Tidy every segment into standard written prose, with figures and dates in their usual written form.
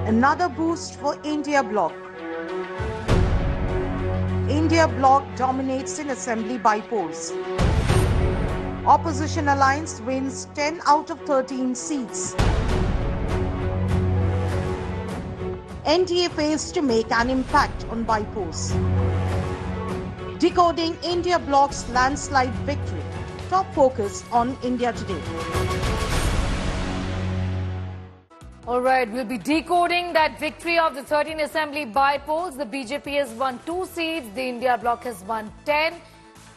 Another boost for India Bloc. India Bloc dominates in Assembly Bypolls. Opposition Alliance wins 10 out of 13 seats. NDA fails to make an impact on Bypolls. Decoding India Bloc's landslide victory. Top focus on India Today. All right, we'll be decoding that victory of the 13 Assembly Bypolls. The BJP has won 2 seats. The India Bloc has won 10.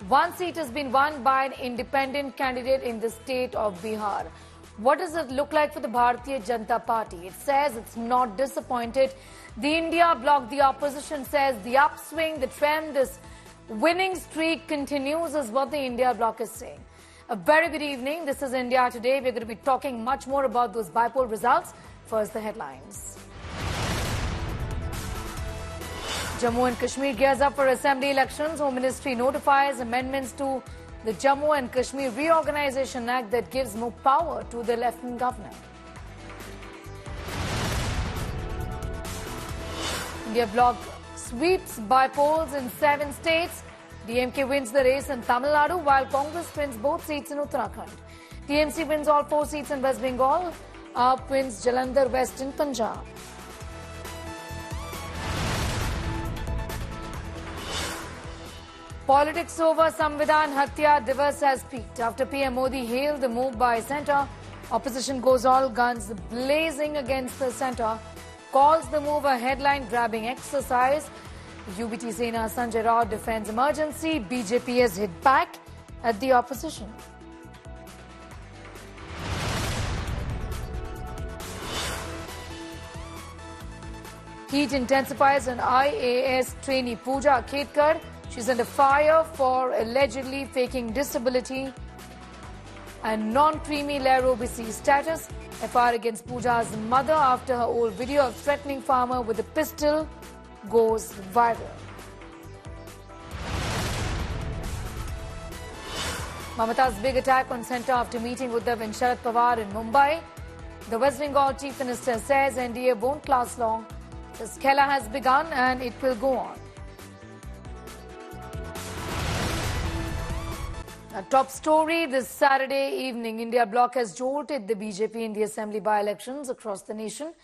1 seat has been won by an independent candidate in the state of Bihar. What does it look like for the Bharatiya Janata Party? It says it's not disappointed. The India Bloc, the opposition, says the upswing, the trend, this winning streak continues is what the India Bloc is saying. A very good evening. This is India Today. We're going to be talking much more about those bypoll results. First, the headlines. Jammu and Kashmir gears up for assembly elections. Home Ministry notifies amendments to the Jammu and Kashmir Reorganization Act that gives more power to the Lieutenant Governor. India Bloc sweeps bypolls in 7 states. DMK wins the race in Tamil Nadu while Congress wins both seats in Uttarakhand. TMC wins all 4 seats in West Bengal. AAP wins Jalandhar West in Punjab. Politics over, Samvidhan Hatya Divas has peaked. After PM Modi hailed the move by centre, opposition goes all guns blazing against the centre, calls the move a headline-grabbing exercise. UBT Sena Sanjay Rao defends emergency. BJP has hit back at the opposition. Heat intensifies on IAS trainee Pooja Ketkar. She's under fire for allegedly faking disability and non-creamy layer OBC status. FIR against Pooja's mother after her old video of threatening farmer with a pistol goes viral. Mamata's big attack on centre after meeting with Uddhav and Sharad Pawar in Mumbai. The West Bengal Chief Minister says NDA won't last long. Says Khela has begun and it will go on. A top story this Saturday evening. India Bloc has jolted the BJP in the assembly by-elections across the nation.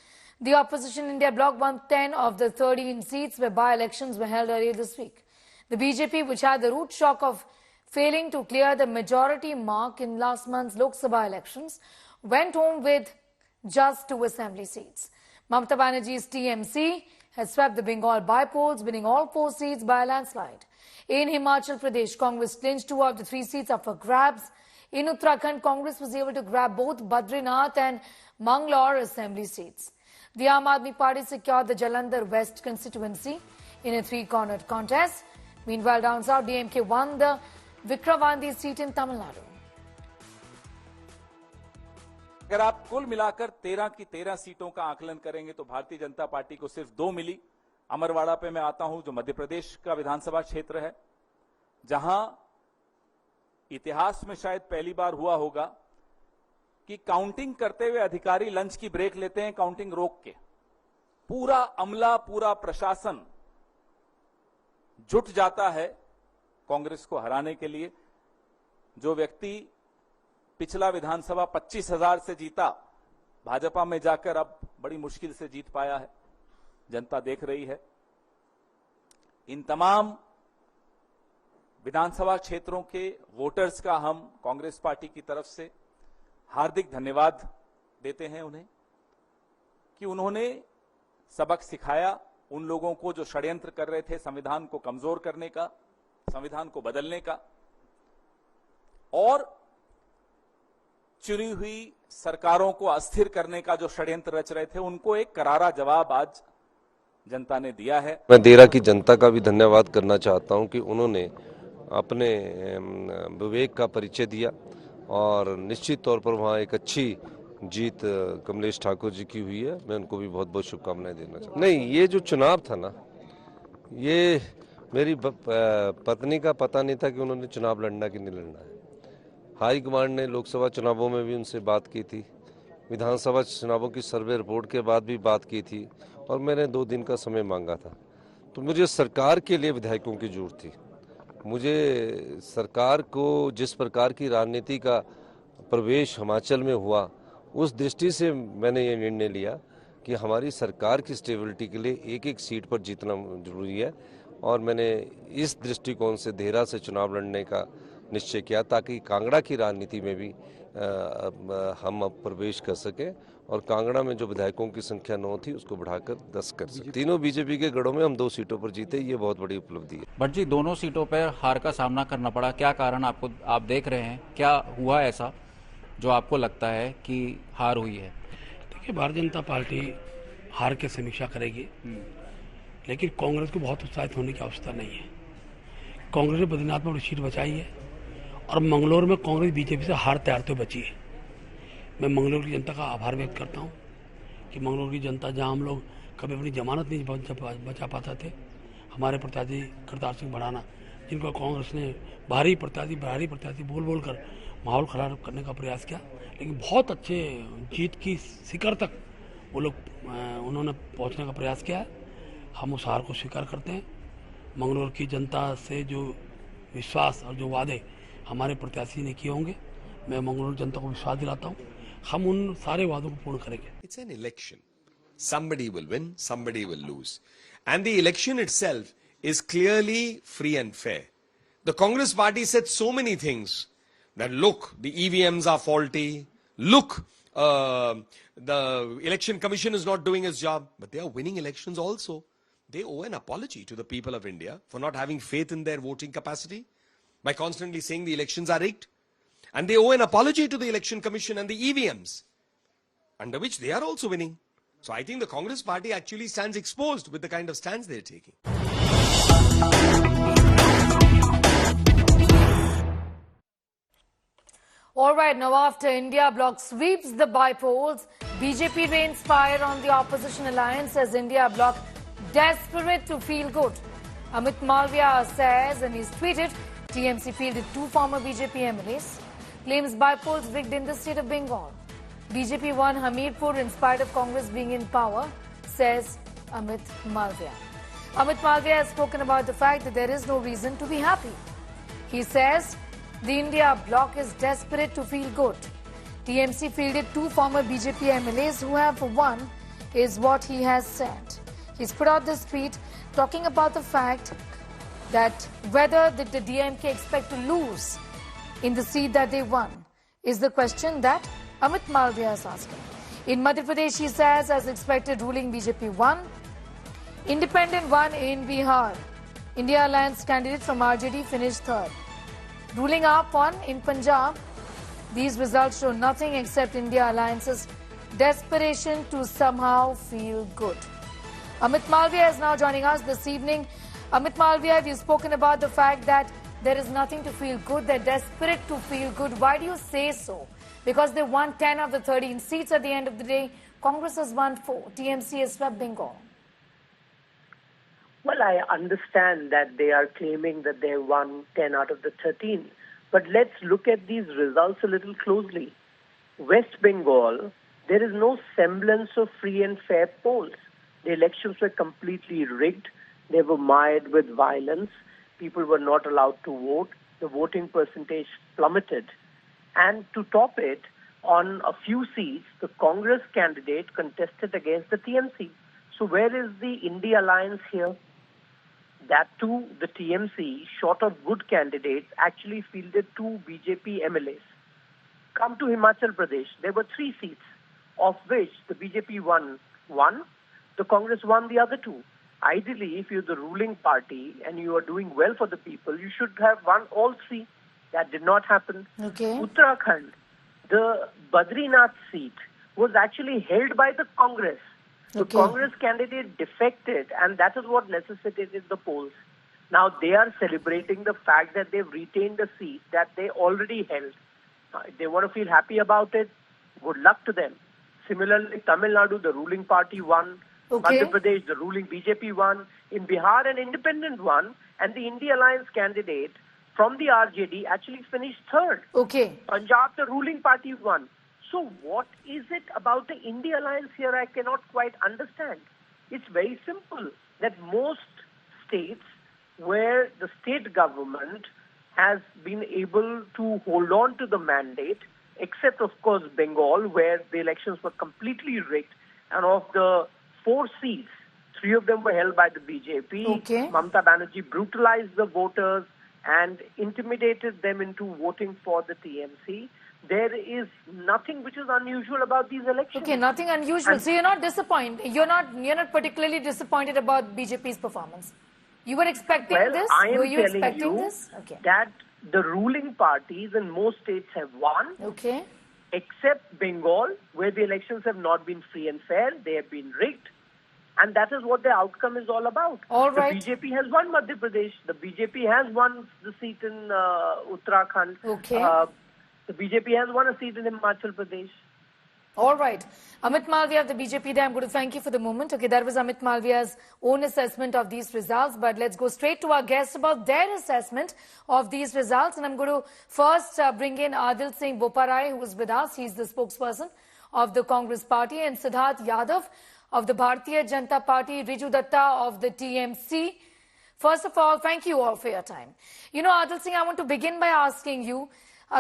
The opposition India Bloc won 10 of the 13 seats where by-elections were held earlier this week. The BJP, which had the root shock of failing to clear the majority mark in last month's Lok Sabha elections, went home with just 2 assembly seats. Mamata Banerjee's TMC has swept the Bengal bypolls, winning all 4 seats by a landslide. In Himachal Pradesh, Congress clinched 2 of the 3 seats up for grabs. In Uttarakhand, Congress was able to grab both Badrinath and Mangalore assembly seats. The Aam Aadmi Party secured the Jalandhar West constituency in a 3-cornered contest. Meanwhile, down south, DMK won the Vikravandi seat in Tamil Nadu. अगर आप कुल मिलाकर 13 की 13 सीटों का आकलन करेंगे तो भारतीय जनता पार्टी को सिर्फ 2 मिली। अमरवाड़ा पे मैं आता हूं जो मध्य प्रदेश का विधानसभा क्षेत्र है, जहां इतिहास में शायद पहली बार हुआ होगा कि काउंटिंग करते हुए अधिकारी लंच की ब्रेक लेते हैं काउंटिंग रोक के। पूरा अमला, पूरा प्रशासन जुट जाता है कांग्रेस को हराने के लिए। जो व्यक्ति पिछला विधानसभा 25,000 से जीता, भाजपा में जाकर अब बड़ी मुश्किल से जीत पाया है। जनता देख रही है। इन तमाम विधानसभा क्षेत्रों के वोटर्स का हम कांग्रेस पार्टी की तरफ से हार्दिक धन्यवाद देते हैं उन्हें कि उन्होंने सबक सिखाया उन लोगों को जो षड्यंत्र कर रहे थे संविधान को कमजोर करने का, संविधान को बदलने का, और चुनी हुई सरकारों को अस्थिर करने का जो षड्यंत्र रच रहे थे, उनको एक करारा जवाब आज जनता ने दिया है। मैं देरा की जनता का भी धन्यवाद करना चाहता हूं कि उन्होंने अपने विवेक का परिचय दिया और निश्चित तौर पर वहां एक अच्छी जीत कमलेश ठाकुर जी की हुई है। मैं उनको भी बहुत बहुत शुभकामनाएं देना चाहता हूं। नहीं, ये जो चुनाव था ना, ये मेरी पत्नी का पता नहीं था कि उन्होंने चुनाव लड़ना कि नहीं लड़ना है। हाई कमांड ने लोकसभा चुनावों में भी उनसे बात की थी विधानसभा चुनावों की सर्वे रिपोर्ट के बाद भी बात की थी और मैंने 2 दिन का समय मांगा था। तो मुझे सरकार के लिए विधायकों की जरूरत थी। मुझे सरकार को जिस प्रकार की राजनीति का प्रवेश हिमाचल में हुआ, उस दृष्टि से मैंने ये निर्णय लिया कि हमारी सरकार की स्टेबिलिटी के लिए एक एक सीट पर जीतना जरूरी है और मैंने इस दृष्टिकोण से देहरा से चुनाव लड़ने का निश्चय किया ताकि कांगड़ा की राजनीति में भी हम अब प्रवेश कर सकें और कांगड़ा में जो विधायकों की संख्या 9 थी उसको बढ़ाकर 10 कर सकें। तीनों बीजेपी के गढ़ों में हम 2 सीटों पर जीते, ये बहुत बड़ी उपलब्धि है। बट जी, दोनों सीटों पर हार का सामना करना पड़ा, क्या कारण आप देख रहे हैं? क्या हुआ ऐसा जो आपको लगता है कि हार हुई है? देखिए, भारतीय जनता पार्टी हार की समीक्षा करेगी, लेकिन कांग्रेस को बहुत उत्साहित होने की आवश्यकता नहीं है। कांग्रेस ने बद्रीनाथ में अपनी सीट बचाई है और मंगलौर में कांग्रेस बीजेपी से हार तैयारते हुए बची है। मैं मंगलौर की जनता का आभार व्यक्त करता हूं कि मंगलौर की जनता, जहां हम लोग कभी अपनी जमानत नहीं बचा पाते थे, हमारे प्रत्याशी करतार सिंह भड़ाना, जिनको कांग्रेस ने भारी प्रत्याशी बोल बोल कर माहौल खराब करने का प्रयास किया, लेकिन बहुत अच्छे जीत की शिखर तक वो लोग उन्होंने पहुंचने का प्रयास किया है। हम उस हार को स्वीकार करते हैं। मंगलौर की जनता से जो विश्वास और जो वादे हमारे प्रत्याशी ने किए होंगे, मैं मंगलौर जनता को विश्वास दिलाता हूं, हम उन सारे वादों को पूर्ण करेंगे। It's an election. Somebody will win, somebody will lose. And the election itself is clearly free and fair. The Congress party said so many things that look, the EVMs are faulty, look, the election commission is not doing its job, but they are winning elections also. They owe an apology to the people of India for not having faith in their voting capacity by constantly saying the elections are rigged. And they owe an apology to the election commission and the EVMs, under which they are also winning. So I think the Congress party actually stands exposed with the kind of stance they're taking. All right, now after India Bloc sweeps the Bypolls, BJP rains fire on the opposition alliance as India Bloc desperate to feel good. Amit Malviya says, and he's tweeted, TMC fielded 2 former BJP MLAs, claims Bypolls rigged in the state of Bengal. BJP won Hamirpur in spite of Congress being in power, says Amit Malviya. Amit Malviya has spoken about the fact that there is no reason to be happy. He says the India Bloc is desperate to feel good. TMC fielded 2 former BJP MLAs who have won, is what he has said. He's put out this tweet talking about the fact that whether the DMK expect to lose in the seat that they won is the question that Amit Malviya is asking. In Madhya Pradesh, he says, as expected, ruling BJP won. Independent won in Bihar. India Alliance candidate from RJD finished 3rd. Ruling AAP won in Punjab. These results show nothing except India Alliance's desperation to somehow feel good. Amit Malviya is now joining us this evening. Amit Malviya, you've spoken about the fact that there is nothing to feel good. They're desperate to feel good. Why do you say so? Because they won 10 of the 13 seats at the end of the day. Congress has won 4. TMC has swept Bengal. Well, I understand that they are claiming that they won 10 out of the 13. But let's look at these results a little closely. West Bengal, there is no semblance of free and fair polls. The elections were completely rigged. They were mired with violence. People were not allowed to vote. The voting percentage plummeted. And to top it, on a few seats, the Congress candidate contested against the TMC. So where is the India Alliance here? That too, the TMC, short of good candidates, actually fielded 2 BJP MLAs. Come to Himachal Pradesh, there were 3 seats, of which the BJP won 1, the Congress won the other 2. Ideally, if you're the ruling party and you are doing well for the people, you should have won all 3. That did not happen. Okay. Uttarakhand, the Badrinath seat was actually held by the Congress. The Congress candidate defected, and that is what necessitated the polls. Now they are celebrating the fact that they've retained a seat that they already held. If they want to feel happy about it, good luck to them. Similarly, Tamil Nadu, the ruling party won. Madhya Pradesh, the ruling BJP won. In Bihar, an independent won. And the India Alliance candidate from the RJD actually finished 3rd. Okay. Punjab, the ruling party won. So what is it about the India alliance here I cannot quite understand? It's very simple that most states where the state government has been able to hold on to the mandate, except of course Bengal, where the elections were completely rigged, and of the 4 seats, 3 of them were held by the BJP. Okay. Mamata Banerjee brutalized the voters and intimidated them into voting for the TMC. There is nothing which is unusual about these elections. Okay, nothing unusual. And so you're not disappointed. You're not particularly disappointed about BJP's performance. You were expecting well, this? I am Were you telling expecting you this? Okay. that the ruling parties in most states have won, Okay. except Bengal, where the elections have not been free and fair. They have been rigged. And that is what the outcome is all about. All right. The BJP has won Madhya Pradesh. The BJP has won the seat in Uttarakhand. Okay. The BJP has won a seat in Himachal Pradesh. All right. Amit Malviya of the BJP, there, I'm going to thank you for the moment. Okay, that was Amit Malviya's own assessment of these results. But let's go straight to our guests about their assessment of these results. And I'm going to first bring in Adil Singh Boparai, who is with us. He's the spokesperson of the Congress party. And Siddharth Yadav of the Bharatiya Janata Party, Riju Datta of the TMC. First of all, thank you all for your time. You know, Adil Singh, I want to begin by asking you,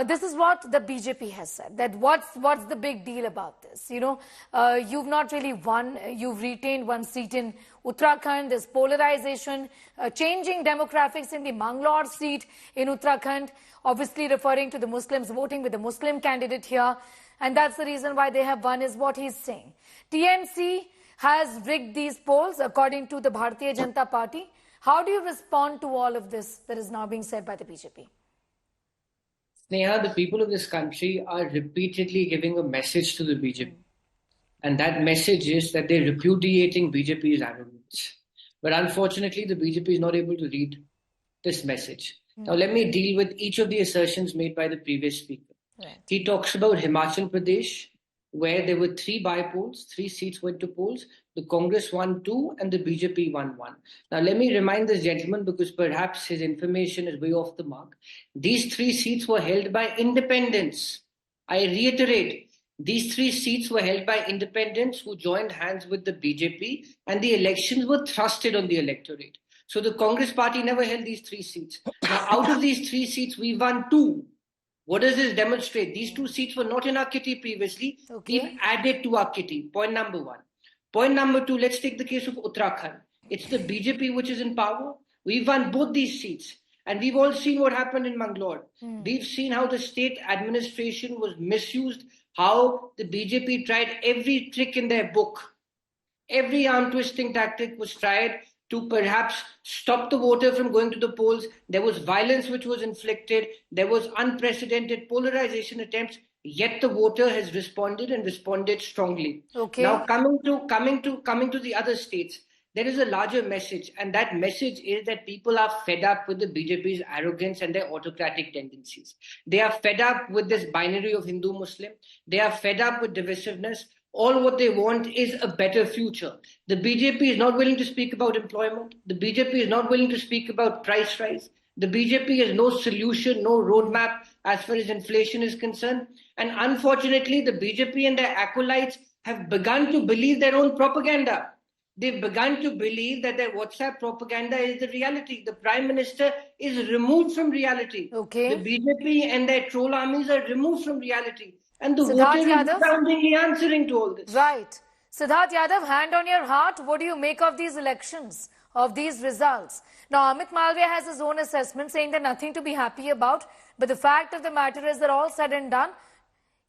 this is what the BJP has said, that what's the big deal about this? You know, you've not really won, you've retained 1 seat in Uttarakhand, there's polarization, changing demographics in the Mangalore seat in Uttarakhand, obviously referring to the Muslims voting with the Muslim candidate here, and that's the reason why they have won, is what he's saying. TMC has rigged these polls according to the Bharatiya Janata Party. How do you respond to all of this that is now being said by the BJP? Sneha, the people of this country are repeatedly giving a message to the BJP. And that message is that they're repudiating BJP's arrogance. But unfortunately, the BJP is not able to read this message. Now, let me deal with each of the assertions made by the previous speaker. Right. He talks about Himachal Pradesh, where there were 3 bypolls, 3 seats went to polls. The Congress won 2 and the BJP won 1. Now, let me remind this gentleman, because perhaps his information is way off the mark. These 3 seats were held by independents. I reiterate, these 3 seats were held by independents who joined hands with the BJP, and the elections were thrusted on the electorate. So the Congress party never held these 3 seats. Now, out of these 3 seats, we won 2. What does this demonstrate? These 2 seats were not in our kitty previously. Okay. We've added to our kitty. Point number 1. Point number 2, let's take the case of Uttarakhand. It's the BJP which is in power. We've won both these seats. And we've all seen what happened in Mangalore. We've seen how the state administration was misused, how the BJP tried every trick in their book. Every arm-twisting tactic was tried to perhaps stop the voter from going to the polls. There was violence which was inflicted. There was unprecedented polarization attempts. Yet the voter has responded, and responded strongly. Okay. Now, coming to the other states, there is a larger message, and that message is that people are fed up with the BJP's arrogance and their autocratic tendencies. They are fed up with this binary of Hindu-Muslim. They are fed up with divisiveness. All what they want is a better future. The BJP is not willing to speak about employment. The BJP is not willing to speak about price rise. The BJP has no solution, no roadmap as far as inflation is concerned. And unfortunately, the BJP and their acolytes have begun to believe their own propaganda. They've begun to believe that their WhatsApp propaganda is the reality. The Prime Minister is removed from reality. Okay. The BJP and their troll armies are removed from reality. And the Siddharth voter is Yadav? resoundingly answering to all this. Right. Siddharth Yadav, hand on your heart, what do you make of these elections, of these results? Now, Amit Malviya has his own assessment saying that nothing to be happy about. But the fact of the matter is that all said and done,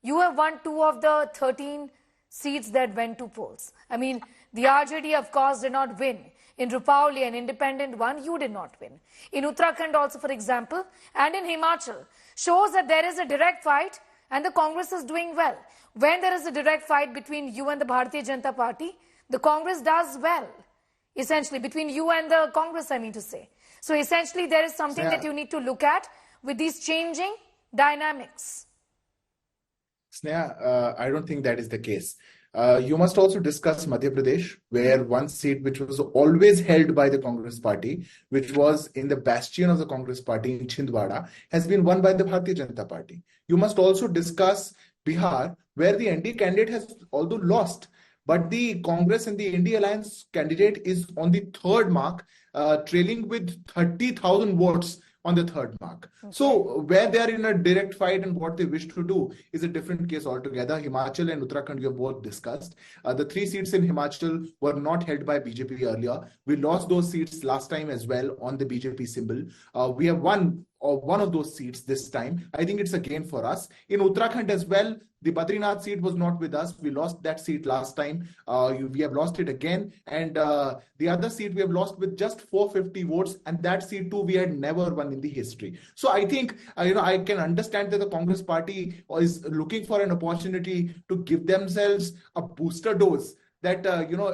you have won 2 of the 13 seats that went to polls. I mean, the RJD, of course, did not win. In Rupauli, an independent one, you did not win. In Uttarakhand also, for example, and in Himachal, shows that there is a direct fight and the Congress is doing well. When there is a direct fight between you and the Bharatiya Janata Party, the Congress does well. Essentially, between you and the Congress, I mean to say. So essentially, there is something that you need to look at with these changing dynamics. Sneha, I don't think that is the case. You must also discuss Madhya Pradesh, where 1 seat which was always held by the Congress party, which was in the bastion of the Congress party in Chhindwara, has been won by the Bharatiya Janata Party. You must also discuss Bihar, where the NDA candidate has although lost, but the Congress and the India Alliance candidate is on the third mark, trailing with 30,000 votes on the third mark. Okay. So where they are in a direct fight and what they wish to do is a different case altogether. Himachal and Uttarakhand we have both discussed. The 3 seats in Himachal were not held by BJP earlier. We lost those seats last time as well on the BJP symbol. We have won one of those seats this time. I think it's a gain for us. In Uttarakhand as well, the Badrinath seat was not with us. We lost that seat last time. We have lost it again. And the other seat we have lost with just 450 votes. And that seat too, we had never won in the history. So I think, I can understand that the Congress party is looking for an opportunity to give themselves a booster dose. That,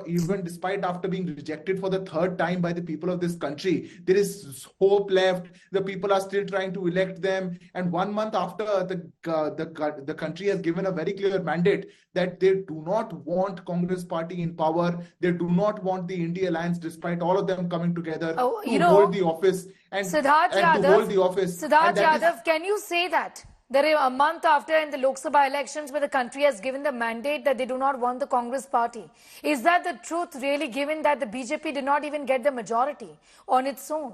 even despite after being rejected for the third time by the people of this country, there is hope left. The people are still trying to elect them. And 1 month after, the country has given a very clear mandate that they do not want Congress party in power. They do not want the India Alliance, despite all of them coming together to hold the office. And, Siddharth and to hold the office. Siddharth Yadav, can you say that? There are a month after in the Lok Sabha elections where the country has given the mandate that they do not want the Congress party. Is that the truth really, given that the BJP did not even get the majority on its own?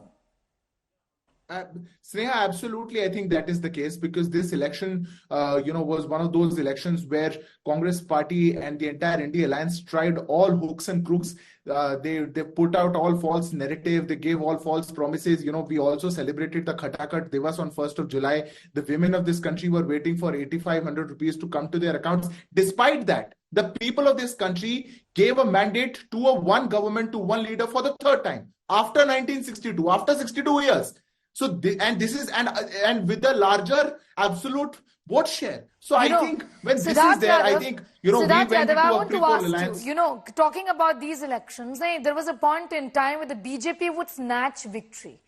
Sneha, absolutely. I think that is the case because this election, was one of those elections where Congress party and the entire India Alliance tried all hooks and crooks. They put out all false narrative. They gave all false promises. We also celebrated the Khatakat Divas on 1st of July. The women of this country were waiting for 8,500 rupees to come to their accounts. Despite that, the people of this country gave a mandate to a one government, to one leader for the third time after 1962, after 62 years. So, this is and with a larger absolute vote share. So I think when this is there, I think, we went into a three-pole alliance. Talking about these elections, there was a point in time where the BJP would snatch victory.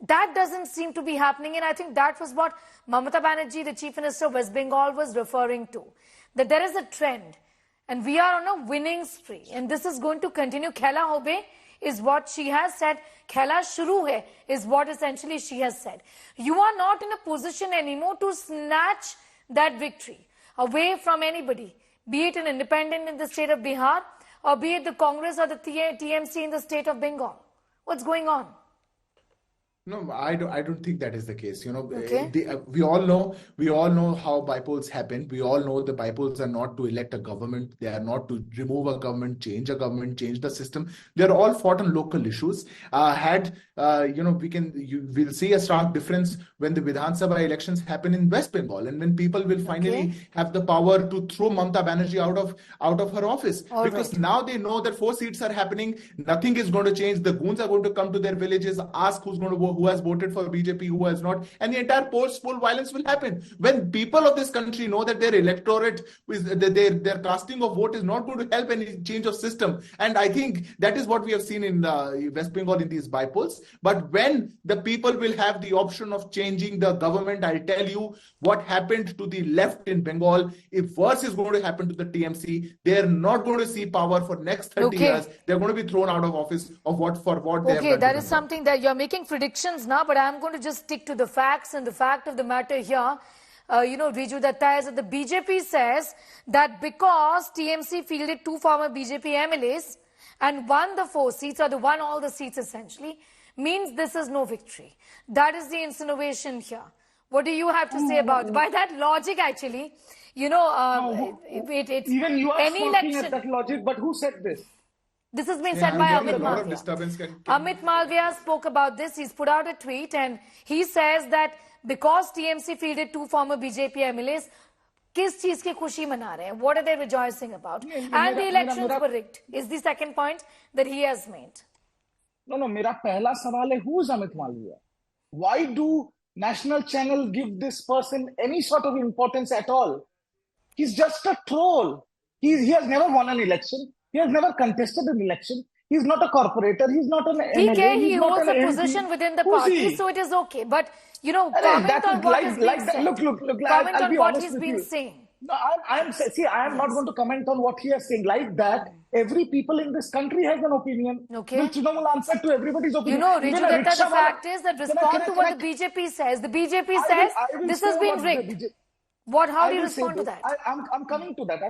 That doesn't seem to be happening, and I think that was what Mamata Banerjee, the Chief Minister of West Bengal, was referring to. That there is a trend, and we are on a winning spree, and this is going to continue. Khela hobe is what she has said. Khela shuru hai is what essentially she has said. You are not in a position anymore to snatch that victory away from anybody, be it an independent in the state of Bihar or be it the Congress or the TMC in the state of Bengal. What's going on? No, I don't think that is the case. Okay. We all know how Bypolls happen. We all know the Bypolls are not to elect a government. They are not to remove a government, change the system. They're all fought on local issues. We'll see a stark difference when the Vidhan Sabha elections happen in West Bengal and when people will finally have the power to throw Mamata Banerjee out of her office. Because now they know that 4 seats are happening. Nothing is going to change. The goons are going to come to their villages, ask who has voted for BJP, who has not, and the entire post-poll violence will happen. When people of this country know that their electorate, their casting of vote is not going to help any change of system, and I think that is what we have seen in West Bengal in these Bypolls. But when the people will have the option of changing the government, I'll tell you what happened to the left in Bengal. If worse is going to happen to the TMC, they are not going to see power for next 30 years. They're going to be thrown out of office of what they have done. Okay, that is something that you're making predictions now, but I'm going to just stick to the facts, and the fact of the matter here, Riju Datta, is that the BJP says that because TMC fielded 2 former BJP MLAs and won the 4 seats, or won all the seats essentially, means this is no victory. That is the insinuation here. What do you have to say about it? By that logic, actually, it's even you are any smirking election at that logic, but who said this? This has been said by Amit Malviya. Amit Malviya spoke about this. He's put out a tweet and he says that because TMC fielded 2 former BJP MLAs, किस चीज की खुशी मना रहे हैं? What are they rejoicing about? And the elections were rigged is the second point that he has made. No, मेरा पहला सवाल है, who is Amit Malviya? Why do national channel give this person any sort of importance at all? He's just a troll. He has never won an election. He has never contested an election. He's not a corporator. He's not an MLA. He holds a position within the party, so it is okay. But, comment on what is being said. Look, comment on what he's been saying. No, I am not going to comment on what he is saying. Like that, every people in this country has an opinion. Okay. Which will answer to everybody's opinion. Riju Datta, the fact is that respond to what the BJP says. The BJP says this has been rigged. How do you will say respond to this. that? I'm coming to that.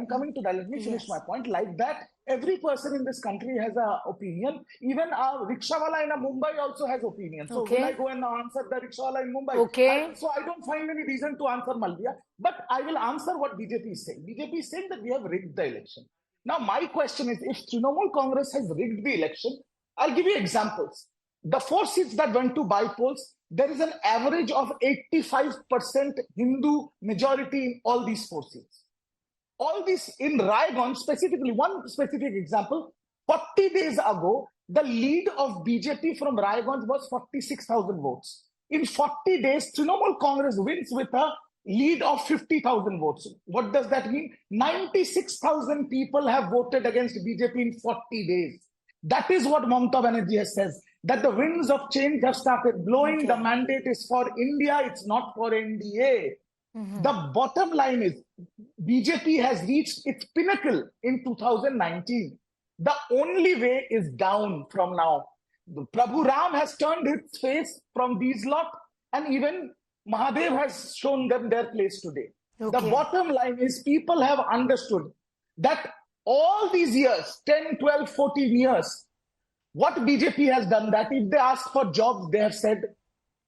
Let me finish my point. Like that, every person in this country has an opinion. Even our rickshawala in Mumbai also has opinion. So will I go and answer the rickshawala in Mumbai? Okay. So I don't find any reason to answer Malviya. But I will answer what BJP is saying. BJP is saying that we have rigged the election. Now my question is, if Trinamool Congress has rigged the election, I'll give you examples. The 4 seats that went to bypolls, there is an average of 85% Hindu majority in all these 4 seats. All these in Raiganj, specifically, one specific example, 40 days ago, the lead of BJP from Raiganj was 46,000 votes. In 40 days, Trinamool Congress wins with a lead of 50,000 votes. What does that mean? 96,000 people have voted against BJP in 40 days. That is what Mamata Banerjee has said, that the winds of change have started blowing. Okay. The mandate is for India, it's not for NDA. The bottom line is, BJP has reached its pinnacle in 2019. The only way is down from now. Prabhu Ram has turned his face from these lot, and even Mahadev has shown them their place today. Okay. The bottom line is, people have understood that all these years, 10, 12, 14 years, what BJP has done, that if they asked for jobs, they have said,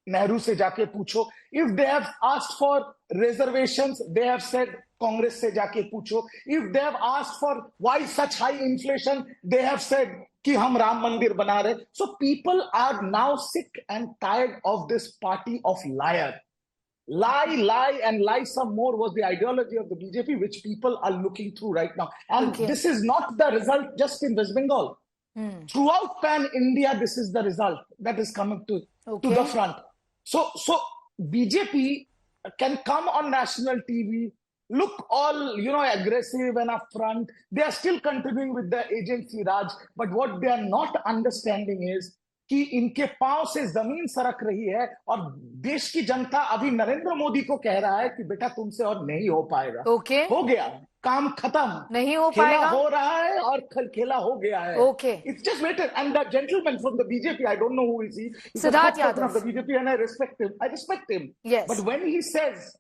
Nehru se jaake pucho. If they have asked for reservations, they have said, Congress se jaake pucho. If they have asked for why such high inflation, they have said, ki hum Ram Mandir bana rahe. So people are now sick and tired of this party of liar. Lie, and lie some more was the ideology of the BJP, which people are looking through right now. And this is not the result just in West Bengal. Throughout pan-India, this is the result that is coming to the front. So BJP can come on national TV, look all, aggressive and upfront. They are still continuing with the agency Raj. But what they are not understanding is कि इनके पांव से जमीन सरक रही है और देश की जनता अभी नरेंद्र मोदी को कह रहा है कि बेटा तुमसे और नहीं हो पाएगा. हो गया, काम खत्म, नहीं हो पाएगा, हो रहा है और खेला हो गया है. It's just waited. And the gentleman from the BJP, I don't know who is he. Siddharth Yadav of the BJP, and I respect him. Yes. But when he says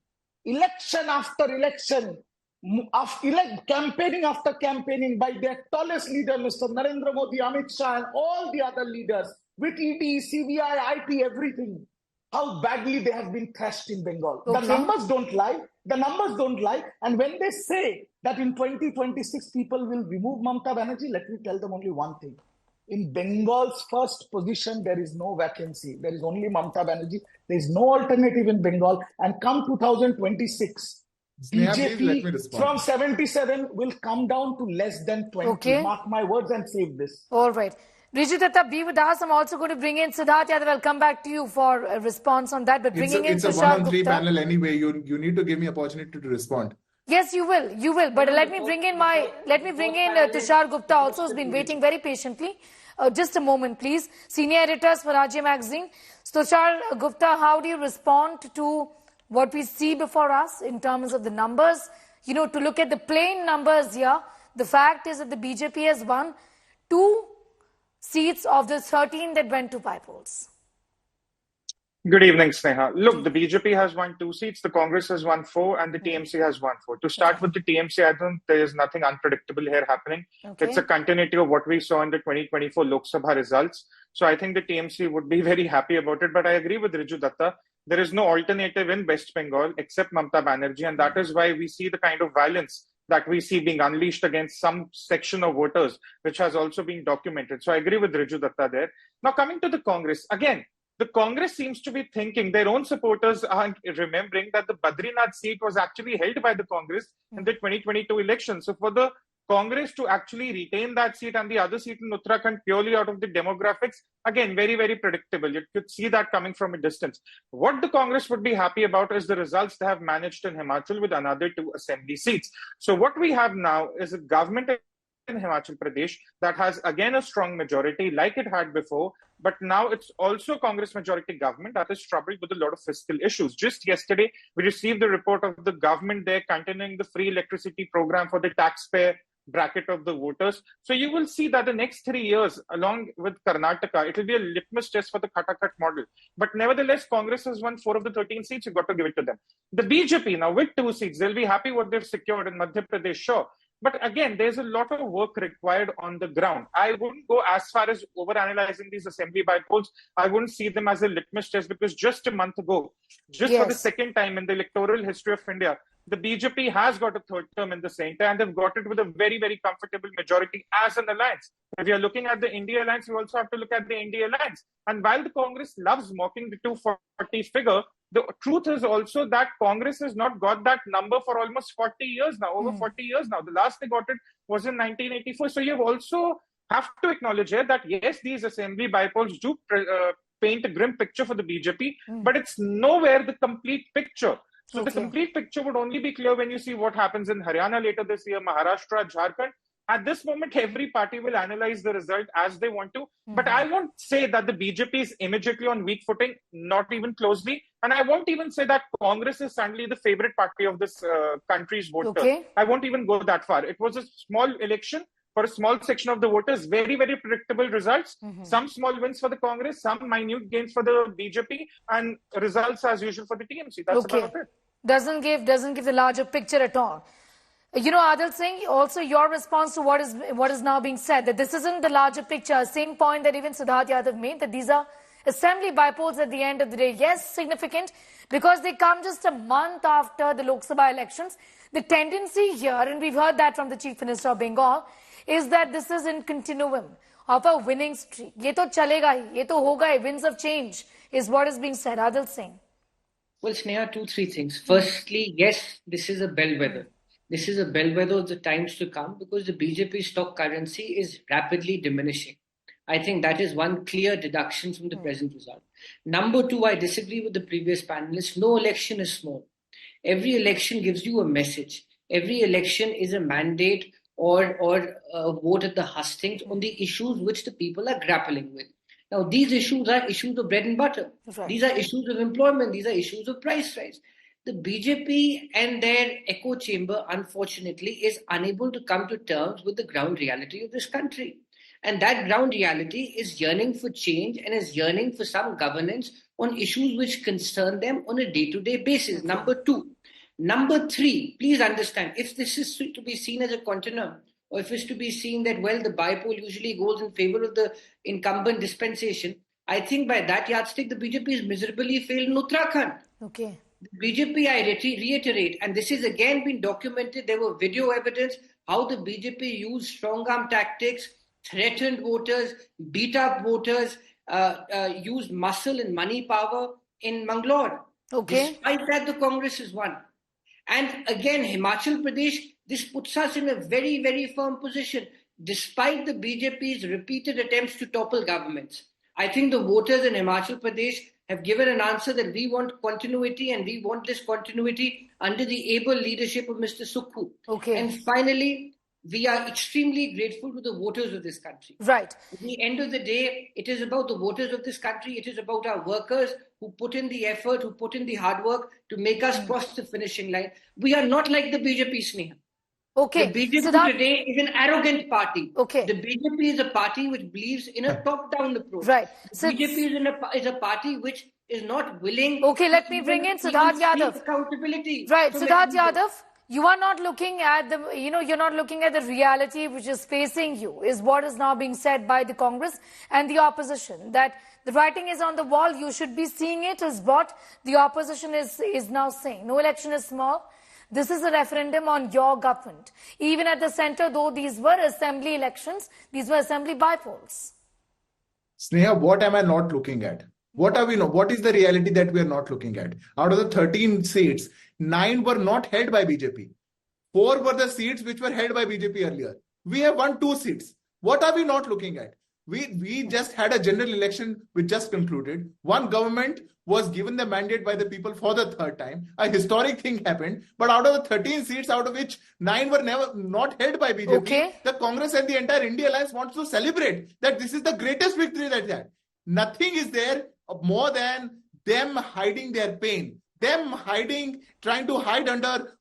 election after election, campaigning after campaigning by their tallest leader, Mr. Narendra Modi, Amit Shah, and all the other leaders, with ED, CBI, IT, everything, how badly they have been thrashed in Bengal. The numbers don't lie. And when they say that in 2026 people will remove Mamata Banerjee, let me tell them only one thing. In Bengal's first position, there is no vacancy. There is only Mamata Banerjee. There is no alternative in Bengal. And come 2026, BJP from 77 will come down to less than 20. Mark my words and save this. All right. Rijudatta, be with us. I'm also going to bring in Siddharth Yadav. I'll come back to you for a response on that. But bringing in Tushar Gupta. It's a 1-on-3 panel anyway. You need to give me an opportunity to respond. Yes, you will. But let me bring in Tushar Gupta also, who's been waiting very patiently. Just a moment, please. Senior editor, Swarajya Magazine. Tushar Gupta, how do you respond to what we see before us in terms of the numbers? To look at the plain numbers here, the fact is that the BJP has won 2 seats of the 13 that went to bypolls. Good evening, Sneha. Look, the BJP has won 2 seats, the Congress has won 4, and the TMC has won 4. To start with the TMC, I think there is nothing unpredictable here happening. It's a continuity of what we saw in the 2024 Lok Sabha results. So I think the TMC would be very happy about it. But I agree with Rijudatta. There is no alternative in West Bengal except Mamata Banerjee, and that is why we see the kind of violence that we see being unleashed against some section of voters, which has also been documented. So I agree with Rijudatta there. Now coming to the Congress, again, the Congress seems to be thinking, their own supporters aren't remembering that the Badrinath seat was actually held by the Congress in the 2022 election. So for the Congress to actually retain that seat and the other seat in Uttarakhand purely out of the demographics, again, very, very predictable. You could see that coming from a distance. What the Congress would be happy about is the results they have managed in Himachal with another 2 assembly seats. So what we have now is a government in Himachal Pradesh that has again a strong majority like it had before, but now it's also Congress majority government that is troubled with a lot of fiscal issues. Just yesterday, we received the report of the government there continuing the free electricity program for the taxpayer bracket of the voters. So you will see that the next 3 years, along with Karnataka, it will be a litmus test for the Khatakat model. But nevertheless, Congress has won 4 of the 13 seats. You've got to give it to them. The BJP now with 2 seats, they'll be happy what they've secured in Madhya Pradesh, sure. But again, there's a lot of work required on the ground. I wouldn't go as far as overanalyzing these assembly bypolls. I wouldn't see them as a litmus test because just a month ago, just for the second time in the electoral history of India, the BJP has got a third term in the center and they've got it with a very, very comfortable majority as an alliance. If you're looking at the India alliance, we also have to look at the India alliance. And while the Congress loves mocking the 240 figure, the truth is also that Congress has not got that number for almost 40 years now, over 40 years now. The last they got it was in 1984. So you also have to acknowledge here that yes, these assembly bypolls do paint a grim picture for the BJP, but it's nowhere the complete picture. So the complete picture would only be clear when you see what happens in Haryana later this year, Maharashtra, Jharkhand. At this moment, every party will analyze the result as they want to. But I won't say that the BJP is immediately on weak footing, not even closely. And I won't even say that Congress is suddenly the favorite party of this country's voters. I won't even go that far. It was a small election for a small section of the voters, very, very predictable results. Some small wins for the Congress, some minute gains for the BJP, and results as usual for the TMC. That's about it. Doesn't give the larger picture at all. You know, Adil Singh, also your response to what is now being said, that this isn't the larger picture, same point that even Siddharth Yadav made, that these are assembly bypolls at the end of the day. Yes, significant, because they come just a month after the Lok Sabha elections. The tendency here, and we've heard that from the Chief Minister of Bengal, is that this is in continuum of a winning streak. Ye to chalega hi, ye to hoga hai, winds of change is what is being said. Adil Singh. Well, Sneha, 2-3 things. Firstly, yes, this is a bellwether. This is a bellwether of the times to come because the BJP stock currency is rapidly diminishing. I think that is one clear deduction from the present result. Number 2, I disagree with the previous panelists. No election is small. Every election gives you a message. Every election is a mandate or a vote at the hustings on the issues which the people are grappling with. Now, these issues are issues of bread and butter. These are issues of employment. These are issues of price rise. The BJP and their echo chamber, unfortunately, is unable to come to terms with the ground reality of this country. And that ground reality is yearning for change and is yearning for some governance on issues which concern them on a day-to-day basis. Number 2. Number 3, please understand, if this is to be seen as a continuum, or if it's to be seen that, well, the bypoll usually goes in favor of the incumbent dispensation, I think by that yardstick, the BJP is miserably failed in Uttarakhand. The BJP, I reiterate, and this has again been documented, there were video evidence how the BJP used strong-arm tactics, threatened voters, beat up voters, used muscle and money power in Mangalore. Despite that, the Congress has won. And again, Himachal Pradesh, this puts us in a very, very firm position, despite the BJP's repeated attempts to topple governments. I think the voters in Himachal Pradesh have given an answer that we want continuity and we want this continuity under the able leadership of Mr. Sukhu. And finally, we are extremely grateful to the voters of this country. At the end of the day, it is about the voters of this country. It is about our workers who put in the effort, who put in the hard work to make us cross the finishing line. We are not like the BJP, Sneha. The BJP today is an arrogant party. The BJP is a party which believes in a top-down approach. The BJP is a party which is not willing. Let me bring in Siddharth Yadav. Accountability. Siddharth Yadav, you are not looking at the, you're not looking at the reality which is facing you, is what is now being said by the Congress and the opposition. That the writing is on the wall, you should be seeing it, is what the opposition is now saying. No election is small. This is a referendum on your government. Even at the center, though these were assembly elections, these were assembly bypolls. Sneha, what am I not looking at? What is the reality that we are not looking at? Out of the 13 seats, 9 were not held by BJP. 4 were the seats which were held by BJP earlier. We have won 2 seats. What are we not looking at? We just had a general election which just concluded. One government was given the mandate by the people for the 3rd time. A historic thing happened. But out of the 13 seats, out of which 9 were not held by BJP, the Congress and the entire India Alliance wants to celebrate that this is the greatest victory that they had. Nothing is there more than them hiding their pain. Them trying to hide under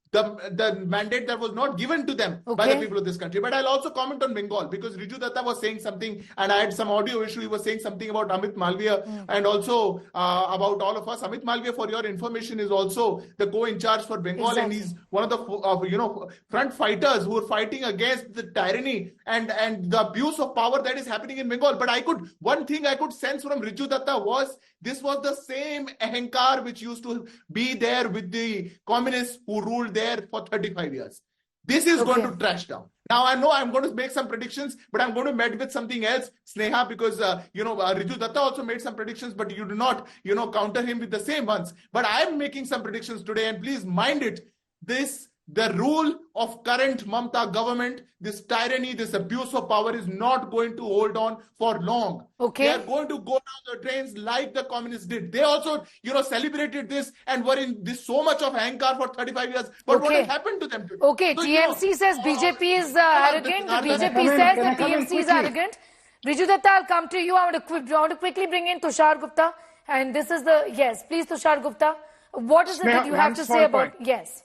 the mandate that was not given to them by the people of this country. But I'll also comment on Bengal, because Riju Datta was saying something, and I had some audio issue. He was saying something about Amit Malviya and also about all of us. Amit Malviya, for your information, is also the co-in charge for Bengal, and he's one of the front fighters who are fighting against the tyranny and the abuse of power that is happening in Bengal. But one thing I could sense from Riju Datta was this was the same ahankar which used to be there with the communists who ruled there for 35 years. This is going to trash down. Now, I know I'm going to make some predictions, but I'm going to meet with something else, Sneha, because, Riju Datta also made some predictions, but you do not, counter him with the same ones. But I'm making some predictions today, and please mind it. The rule of current Mamata government, this tyranny, this abuse of power is not going to hold on for long. They are going to go down the drains like the communists did. They also, celebrated this and were in this so much of ahankar for 35 years. But what has happened to them today? So, TMC says BJP is arrogant. The BJP says that TMC is arrogant. Riju Datta, I'll come to you. I want to quickly bring in Tushar Gupta. And this is yes, please, Tushar Gupta. What is it that you have to say about... Yes.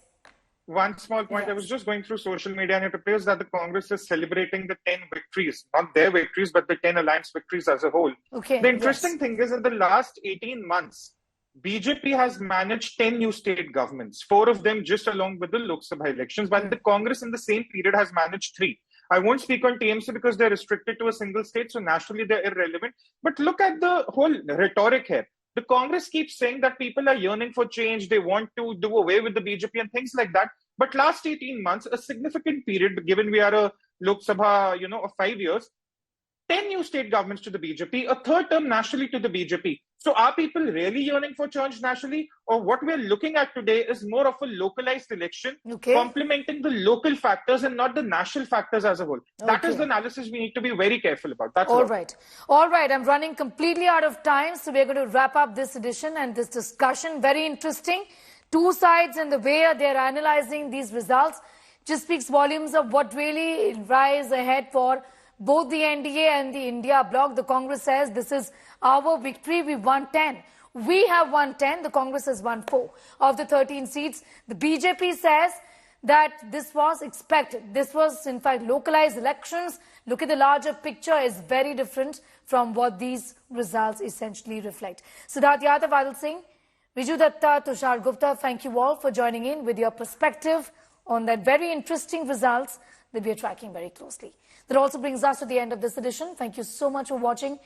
One small point. I was just going through social media, and it appears that the Congress is celebrating the 10 victories, not their victories, but the 10 alliance victories as a whole. The interesting thing is, in the last 18 months, BJP has managed 10 new state governments, 4 of them just along with the Lok Sabha elections, while the Congress in the same period has managed 3. I won't speak on TMC because they're restricted to a single state, so nationally they're irrelevant. But look at the whole rhetoric here. The Congress keeps saying that people are yearning for change, they want to do away with the BJP and things like that. But last 18 months, a significant period, given we are a Lok Sabha, of 5 years, 10 new state governments to the BJP, a third term nationally to the BJP. So are people really yearning for change nationally? Or what we're looking at today is more of a localized election, complementing the local factors and not the national factors as a whole. That is the analysis we need to be very careful about. That's all right. All right. I'm running completely out of time. So we're going to wrap up this edition and this discussion. Very interesting. Two sides and the way they're analyzing these results just speaks volumes of what really lies ahead for both the NDA and the India Bloc. The Congress says this is our victory. We won 10. We have won 10. The Congress has won 4 of the 13 seats. The BJP says that this was expected. This was, in fact, localized elections. Look at the larger picture is very different from what these results essentially reflect. Siddharth Yadav, Adil Singh, Riju Datta, Tushar Gupta, thank you all for joining in with your perspective on that very interesting results that we are tracking very closely. That also brings us to the end of this edition. Thank you so much for watching.